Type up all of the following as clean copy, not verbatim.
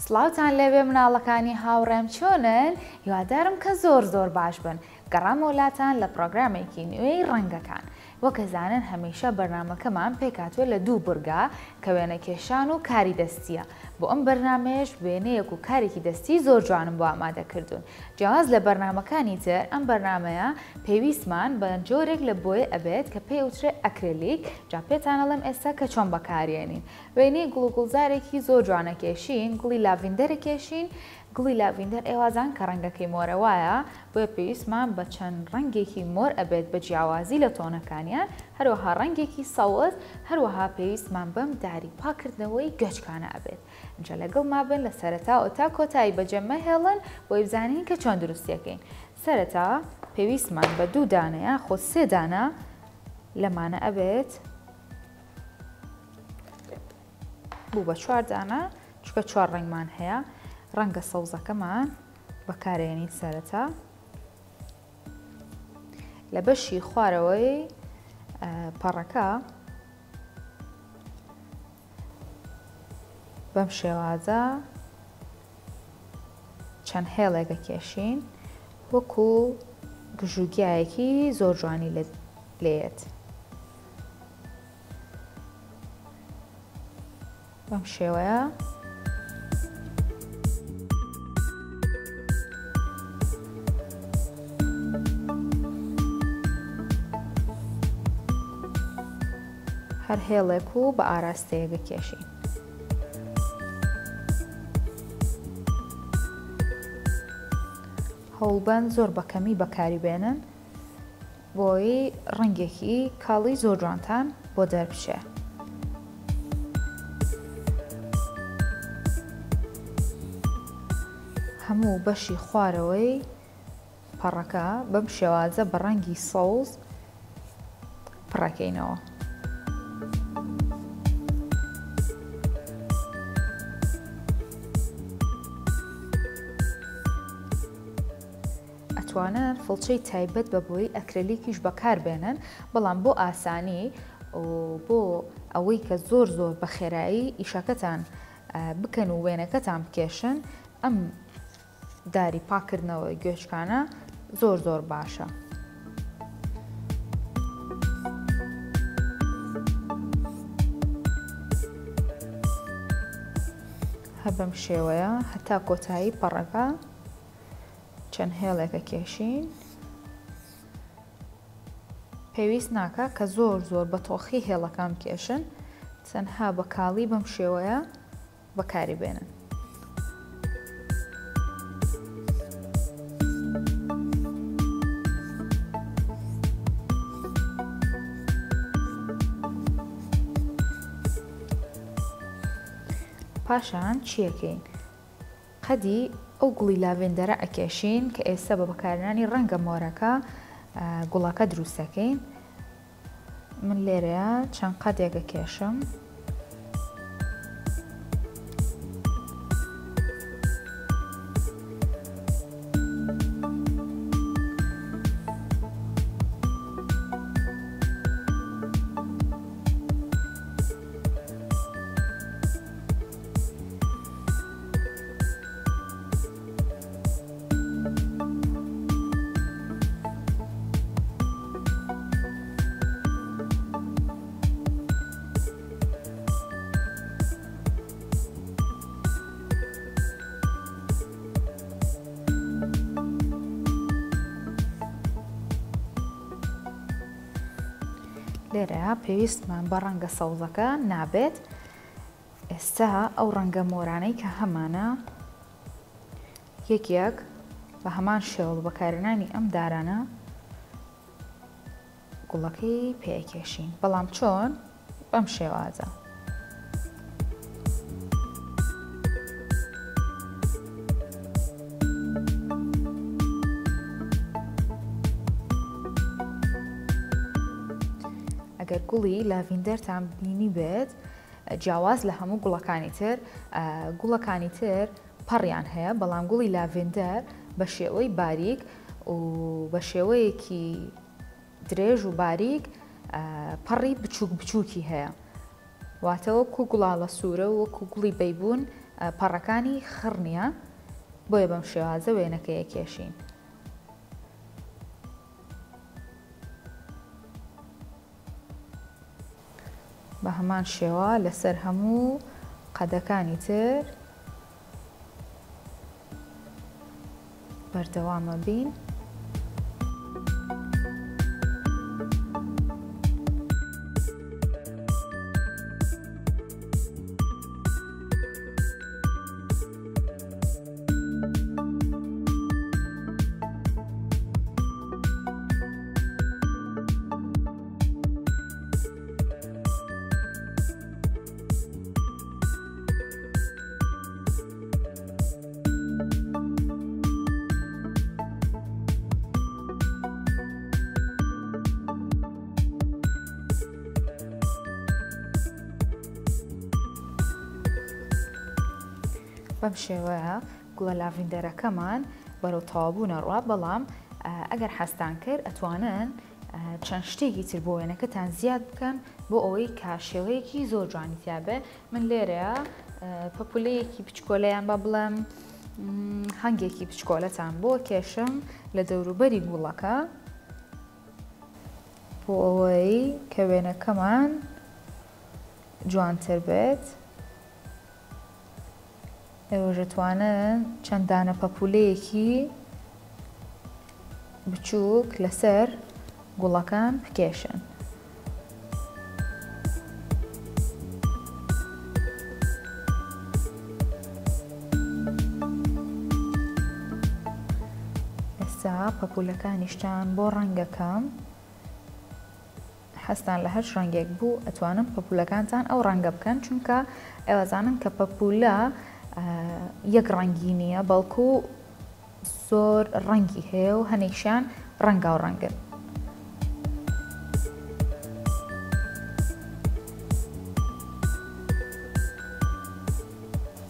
سڵاوتان لەبێ مناڵەکانی هاوڕێم چۆنن؟ هیوادارم کە زۆر باش بن. گەڕامە وڵاتان لە پرۆگرامێکی نوێی ڕەنگەکان. وەکەزانن هەمیشە بەرنامەکەمان پێکاتوە لە دوو بورگا کە وێنەکێشان و کاری دەستیە. بۆ ئەم بەرنامەیەش وێنەیەک و کارێکی دەستی زۆر جوانم بۆ ئامادەکردوون. جیاواز لە بەرنامەکانی تر ئەم بەرنامەیە پێویستمان بە جۆرێک لە بۆیە ئەبێت کە پێوترێت ئەکرێلیک، جا پێتان ئەڵێم ئێستا کە چۆن بەکارێنین. وێنەی گوڵگوڵزارێکی زۆر جوانەکێشین، گوڵی لاڤیندەرەکێشین. گوڵی لاڤیندەر ئێوازان کە ڕەنگەکەی مۆرە وایە، بۆیە پێویستمان بە چەند ڕەنگێکی مۆر ئەبێت بە جیاوازی لە تۆنەکانیان، هەروەها ڕەنگێکی سەوز، هەروەها پێویستمان بەم داری پاکردنەوەی گەچکانە ئەبێت. اینجا لەگەڵ مابن لە سەرەتاوە تا کۆتایی بەجەمە هێڵن بۆی بزانین کە چۆن دروستیەکەین. سەرەتا پێویستمان بە 2 دانەیە خۆ 3 دانە لەمانە ئەبێت بوو بە 4 دانە، چکە 4 ڕەنگمان هەیە. ڕەنگە سەوزەکەمان بەکارێنین سەرەتا لە بەشی خوارەوەی پەڕەکە بەم شێوازە چەند هێڵێکە کێشین وەکو گژوگیایەکی زۆر جوانی لێت. بەم شێوەیە هەر هێڵێک و بە ئاراستەیەکە کێشین. هەوڵبەن زۆر بەکەمی بەکاری بێنن بۆی ڕەنگێکی کاڵی زۆر جوانتان بۆ دەربچێ. هەموو بەشی خوارەوەی پەڕەکە بەم شێوازە بە ڕەنگی سەوز پڕەکەینەوە. ئەتوانن فڵچەی تایبەت بە بۆی ئەکرێلیکیش بەکاربێنن، بەڵام بۆ ئاسانی و بۆ ئەوەی کە زۆر بە خێرایی ئیشەکەتان بکەن و وێنەکەتان بکێشن، ئەم داری پاکردنەوەی گوێچکانە زۆر باشە. هە بەم شێوەیە هەتا کۆتایی پەڕەکە چەند هێڵێکە کێشین. پێویست ناکە کە زۆر بە تۆخی هێڵەکان کێشن، تەنها بە کاڵی بەم شێوەیە بەکاری بێنن. پاشان چیەکەین؟ قەدی ئەو گوڵی لاڤێندەرە ئەکێشین کە ئێستا بە بەکارهێنانی ڕەنگە مۆرەکە گوڵەکە دروستەکەین. من لێرەیە چەند قەدێکە کێشم. لێرەیە پێویستمان بە ڕەنگە سەوزەکە نابێت. ئێستا ئەو ڕەنگە مۆرانەی کە هەمانە یەکێک بە هەمان شێوە بەکارهێنانی ئەم دارانە گوڵەکەی پێکێشین، بەڵام چۆن؟ بەم شێوازە. ئەگەر گوڵی لاڤیندەرتان بینی بێت، جیاواز لە هەموو گوڵەکانی تر پەڕیان هەیە، بەڵام گوڵی لاڤیندەر بە شێوەی باریک و بە شێوەیەکی درێژ و باریک پەڕی بچووکی هەیە. واتە وەکو گوڵاڵە سوورە و وەکو گوڵی بەیبوون پەڕەکانی خڕنیە بۆیە بەم شێوازە وێنەکەی کێشین. بە هەمان شێوە لەسەر هەموو قەدەکانی تر بەردەوامە بین. بەم شێوەیە گوڵە لاڤیندەرەکەمان بەرەو تەوابوونە ڕوا، بەڵام ئەگەر حەستان کرد ئەتوانن چەند شتێکی تر بۆ وێنەکەتان زیاد بکەن بۆ ئەوەی کا شێوەیەکی زۆر جوانی تیابێ. من لێرەیە پەپولەیەکی پچکۆلەیان بە بڵێم هەنگێکی پچکۆلەتان بۆ کێشم لە دەوروبەری گوڵەکە بۆ ئەوەی کە وێنەکەمان جوانتر بێت. ئێوەش دەتوانن چەند دانە پەپولەیەکی بچووک لەسەر گوڵەکان بکێشن. ئێستا پەپولەکانیشتان بۆ ڕەنگەکەم حەستان لە هەر ڕەنگێک بوو ئەتوانن پەپولەکانتان ئەو ڕەنگە بکەن، چونکە ئێوەزانن کە پەپولە یەک ڕەنگی نییە بەڵکو زۆر ڕەنگی هەیە و هەنێکشیان ڕەنگا و ڕەنگن.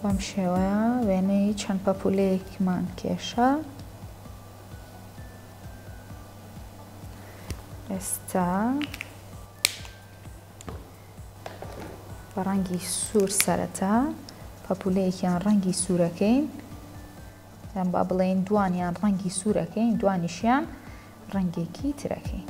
بەم شێوەیە وێنەی چەند پەپولەیەکمان کێشە. ئێستا بە ڕەنگی سوور سەرەتا پەپولەیەکیان ڕەنگی سوورەکەین، یان با بڵێن دوانیان ڕەنگی سوورەکەین، دوانیشیان ڕەنگێکی ترەکەین.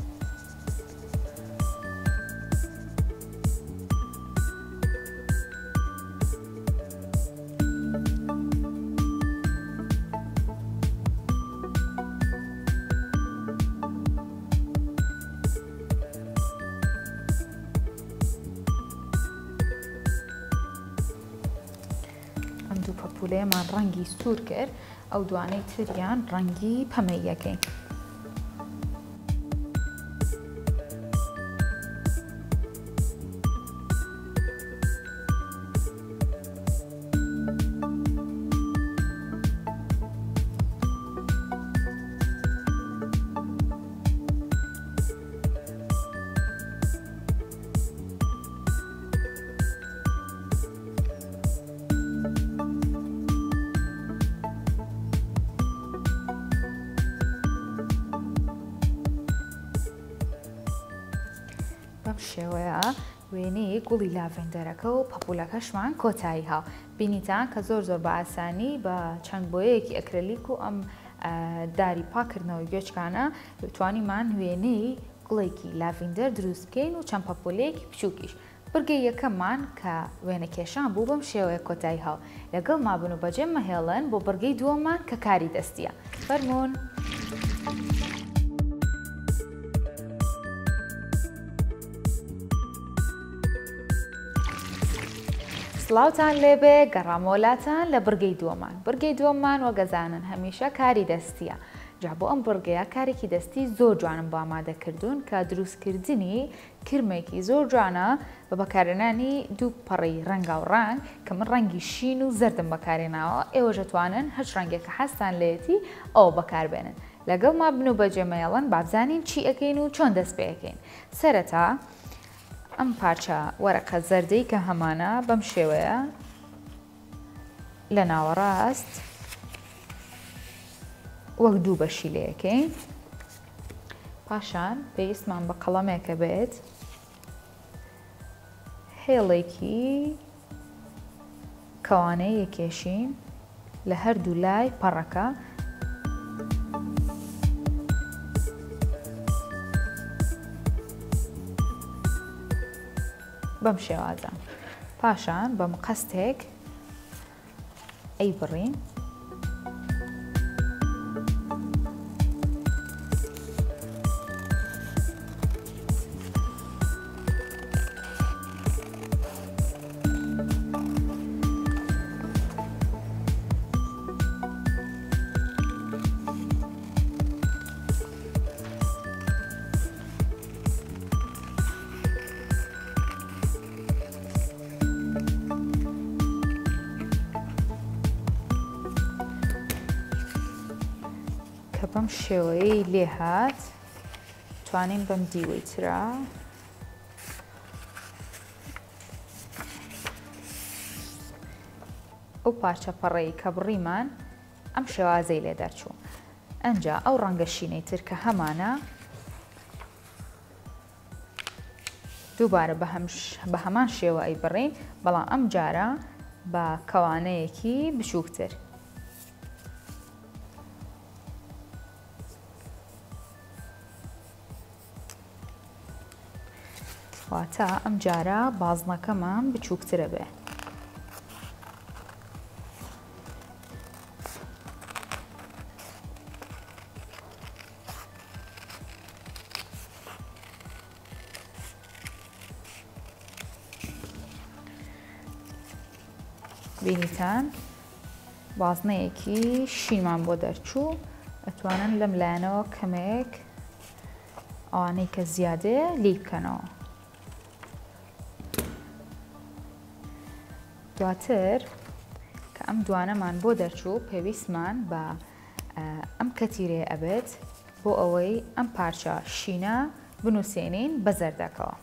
دوو پەپولەیەمان ڕەنگی سوور کرد، ئەو دوانەی تریان ڕەنگی پەمەیەکەین. بەم شێوەیە وێنەی گوڵی لاڤێندەرەکە و پەپولەکەشمان کۆتایی هاو. بینیتان کە زۆر بە ئاسانی بە چەند بۆیەکی ئەکرەلیک و ئەم داری پاکردنەوەی گوێچکانە توانیمان وێنەی گوڵێکی لاڤیندەر دروست بکەین و چەند پەپولەیەکی بچووکیش. بڕگەی یەکەممان کە وێنە کێشان بوو بەم شێوەیە کۆتایی هاو. لەگەڵ مابن و بەجێ مەهێڵن بۆ بڕگەی دووەممان کە کاری دەستیە. فەرموون. سڵاوتان لێبێ، گەڕامۆلاتان لە بڕگەی دووەمان. بڕگەی دووەممان وەگەزانن هەمیشە کاری دەستیە. جا بۆ ئەم بڕگەیە کارێکی دەستی زۆر جوانم بۆ ئامادەکردوون کە دروستکردنی کرمێکی زۆر جوانە بە بەکارهێنانی دوو پەڕی ڕەنگا و ڕەنگ کە من ڕەنگی شین و زەردم بەکارهێناوە. ئێوەش دەتوانن هەر ڕەنگێکە حەستان لێتی ئەو بەکاربێنن. لەگەڵ ما بن و بەجێمەیەڵن با بزانین چی ئەەکەین و چۆن دەست پێ ئەەکەین. سەرەتا ئەم پارچە وەرەقە زەردەی کە هەمانە بەم شێوەیە لە ناوەڕاست وەک دوو بەشی لێەکەین. پاشان پێویستمان بە قەڵەمێکە بێت هێڵێکی کەوانەی یەکێشین لە هەردوو لای پەڕەکە بەم شێوازە. پاشان بە مقەستێک ئەیبڕین کە بەم شێوەیەی لێ هات توانین بەم دیوەی ترا ئەو پارچە پەڕەی کە بڕیمان ئەم شێوازەی لێ دەرچوو. ئەنجا ئەو ڕەنگە شینەی تر کە هەمانە دووبارە بە هەمان شێوە ئەیبڕین، بەڵام ئەم جارە بە کەوانەیەکی بچووکتر. واتە ئەم جارە بازنەکەمان بچووکترە بێ. بینیتان بازنەیەکی شینمان بۆ دەرچوو. ئەتوانن لەم لایەنەوە کەمێک ئەوانەی کە زیادەیە لی بکەنەوە. دواتر کە ئەم دوانەمان بۆ دەرچوو پێویستمان بە ئەم کەتیرەیە ئەبێت بۆ ئەوەی ئەم پارچە شینە بنووسێنین بە زەردەکەوە.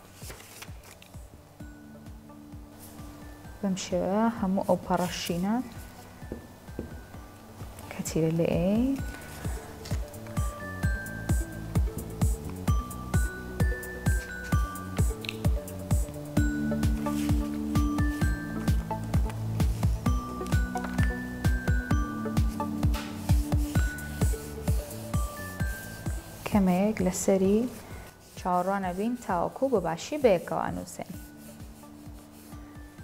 بەم شێوە هەموو ئەو پەڕە شینە کەتیرە لێ کەمێک لەسەری چاوەڕوان ئەبین تاوەکو بەباشی بەیەکەوە ئەنووسێن.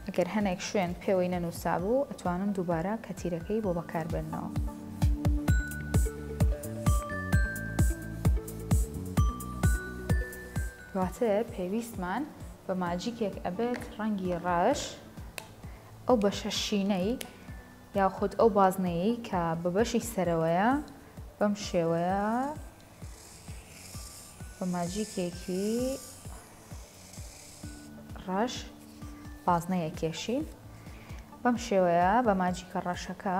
ئەگەر هەنێک شوێن پێوەی نەنووسا بوو ئەتوانن دووبارە کەتیرەکەی بۆ بەکاربێنەوە. دواتر پێویستمان بە ماجیکێک ئەبێت ڕەنگی ڕەش ئەو بەشە شینەی یاخود ئەو بازنەیەی کە بە بەشی سەرەوەیە بەم شێوەیە بە ماجیکێکی ڕەش بازنەیە کێشین. بەم شێوەیە بە ماجیکە ڕەشەکە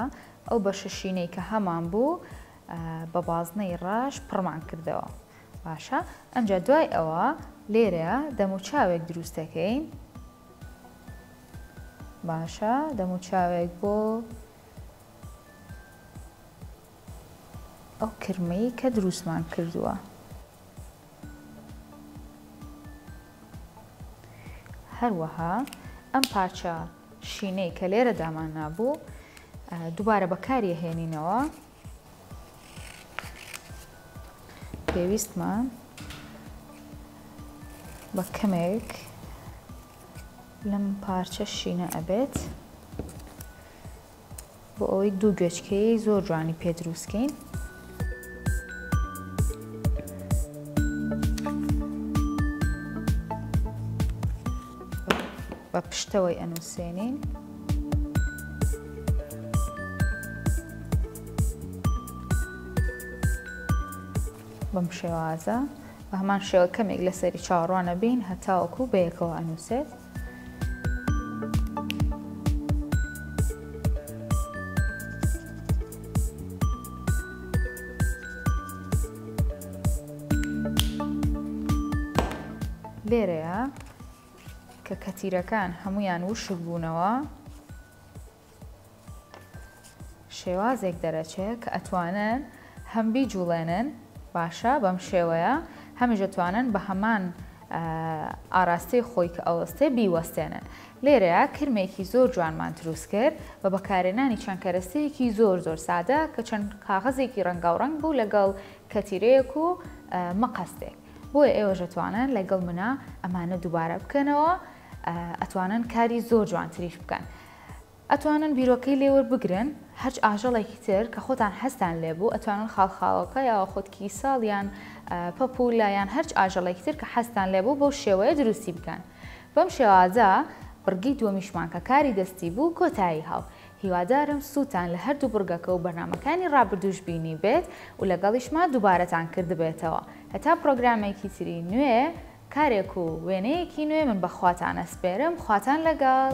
ئەو بەشە شینەی کە هەمان بوو بە بازنەی ڕەش پڕمان کردەوە. باشە، ئەمجا دوای ئەوە لێرە دەموچاوێک دروست دەکەین. باشە، دەموچاوێک بۆ ئەو کرمەی کە دروستمان کردووە. هەروەها ئەم پارچە شینەی کە لێرە دامان نابوو دووبارە بەکاری هێنینەوە. پێویستمان بە کەمێک لەم پارچە شینە ئەبێت بۆ ئەوەی دوو گوێچکەی زۆر جوانی پێ دروستکەین. بە پشتەوەی ئەنووسێنین. بەم شێوازە بە هەمان شێوە کەمێک لەسەری چاوەڕوانە بین هەتاوەکو بەیەکەوە ئەنووسێت. لێرەیە کە کەتیرەکان هەمویان وشک بوونەوە شێوازێک دەرەچێت کە ئەتوانن هەم بیجوڵێنن. باشە، بەم شێوەیە هەمیش دەتوانن بە هەمان ئاراستەی خۆی کە ئەوەستێ بیوەستێنن. لێرەیە کرمێکی زۆر جوانمان دروست کرد بە بەکارهێنانی چەند کەرەستەیەکی زۆر سادە کە چەند کاغەزێکی ڕەنگاوڕەنگ بوو لەگەڵ کەتیرەیەک و مەقەستێک. بۆیە ئێوەش دەتوانن لەگەڵ منە ئەمانە دووبارە بکەنەوە، ئەتوانن کاری زۆر جوانتریش بکەن. ئەتوانن بیرۆکەی لێوە بگرن، هەرچ ئاژەڵێکی تر کە خۆتان هەستان لێبوو ئەتوانن خاڵخاڵەکە یا خۆتکی ساڵیان پەپولایان هەرچ ئاژەڵێکی تر کە هەستان لێبوو بەو شێوەیە دروستی بکەن. بەم شێوازە بڕگی دووەمیشمان کە کاری دەستی بوو کۆتایی هاو. هیوادارم سووتان لە هەردوو بڕگەکە و بەرنامەکانی ڕابردووش بینی بێت و لەگەڵیشمان دووبارەتان کرد بێتەوە. هەتا پرۆگرامێکی تری نوێ، کارێک و وێنەیەکی نوێ من بەخواتان ئەسپێرم، خواتان لەگەڵ.